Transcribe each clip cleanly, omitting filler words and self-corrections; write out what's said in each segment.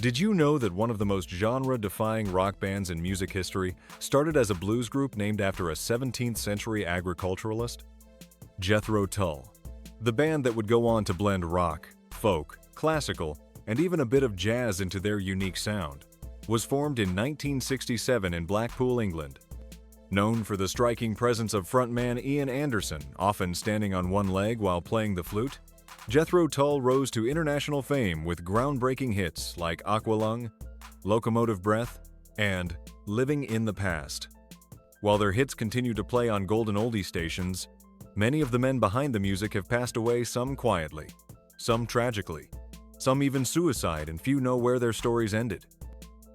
Did you know that one of the most genre-defying rock bands in music history started as a blues group named after a 17th century agriculturalist? Jethro Tull, the band that would go on to blend rock, folk, classical, and even a bit of jazz into their unique sound, was formed in 1967 in Blackpool, England. Known for the striking presence of frontman Ian Anderson, often standing on one leg while playing the flute, Jethro Tull rose to international fame with groundbreaking hits like Aqualung, Locomotive Breath, and Living in the Past. While their hits continue to play on golden oldie stations, many of the men behind the music have passed away, some quietly, some tragically, some even suicide, and few know where their stories ended.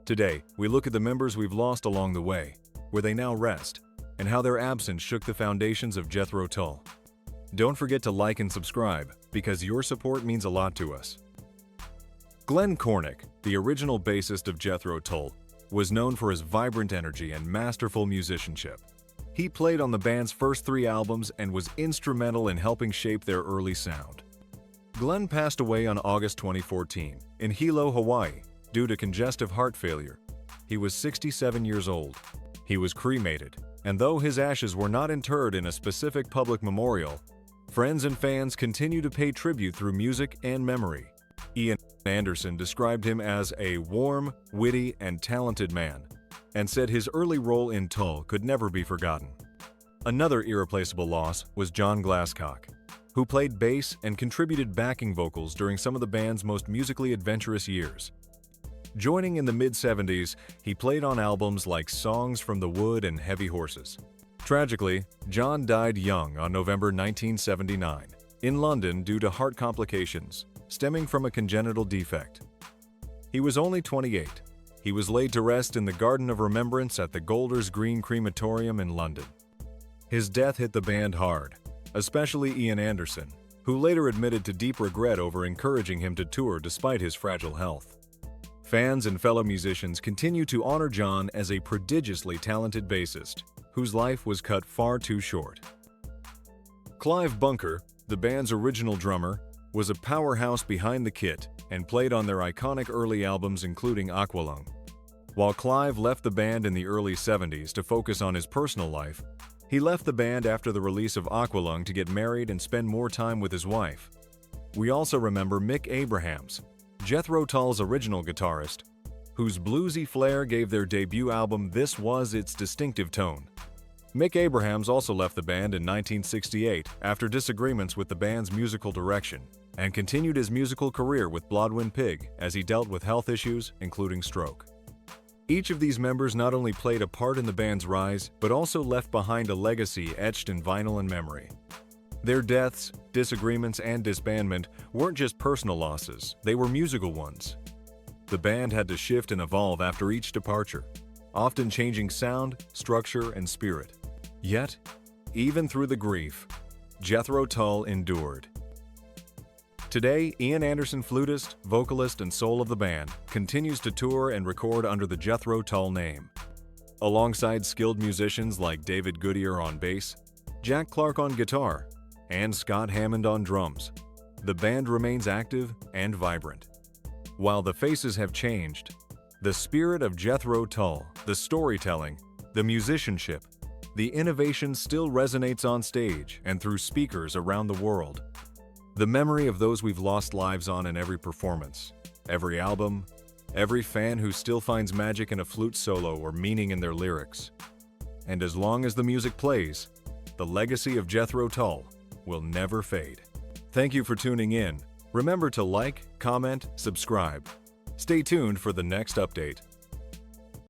Today, we look at the members we've lost along the way, where they now rest, and how their absence shook the foundations of Jethro Tull. Don't forget to like and subscribe, because your support means a lot to us. Glenn Cornick, the original bassist of Jethro Tull, was known for his vibrant energy and masterful musicianship. He played on the band's first 3 albums and was instrumental in helping shape their early sound. Glenn passed away on August 2014 in Hilo, Hawaii, due to congestive heart failure. He was 67 years old. He was cremated, and though his ashes were not interred in a specific public memorial, friends and fans continue to pay tribute through music and memory. Ian Anderson described him as a warm, witty, and talented man, and said his early role in Tull could never be forgotten. Another irreplaceable loss was John Glasscock, who played bass and contributed backing vocals during some of the band's most musically adventurous years. Joining in the mid-70s, he played on albums like Songs from the Wood and Heavy Horses. Tragically, John died young on November 1979 in London due to heart complications stemming from a congenital defect. He was only 28. He was laid to rest in the Garden of Remembrance at the Golders Green Crematorium in London. His death hit the band hard, especially Ian Anderson, who later admitted to deep regret over encouraging him to tour despite his fragile health. Fans and fellow musicians continue to honor John as a prodigiously talented bassist, whose life was cut far too short. Clive Bunker, the band's original drummer, was a powerhouse behind the kit and played on their iconic early albums including Aqualung. While Clive left the band in the early 70s to focus on his personal life, he left the band after the release of Aqualung to get married and spend more time with his wife. We also remember Mick Abrahams, Jethro Tull's original guitarist, whose bluesy flair gave their debut album This Was its distinctive tone. Mick Abrahams also left the band in 1968 after disagreements with the band's musical direction, and continued his musical career with Blodwyn Pig as he dealt with health issues, including stroke. Each of these members not only played a part in the band's rise, but also left behind a legacy etched in vinyl and memory. Their deaths, disagreements, and disbandment weren't just personal losses, they were musical ones. The band had to shift and evolve after each departure, often changing sound, structure, and spirit. Yet, even through the grief, Jethro Tull endured. Today, Ian Anderson, flutist, vocalist, and soul of the band, continues to tour and record under the Jethro Tull name. Alongside skilled musicians like David Goodyear on bass, Jack Clark on guitar, and Scott Hammond on drums, the band remains active and vibrant. While the faces have changed, the spirit of Jethro Tull, the storytelling, the musicianship, the innovation still resonates on stage and through speakers around the world. The memory of those we've lost lives on in every performance, every album, every fan who still finds magic in a flute solo or meaning in their lyrics. And as long as the music plays, the legacy of Jethro Tull will never fade. Thank you for tuning in. Remember to like, comment, subscribe. Stay tuned for the next update.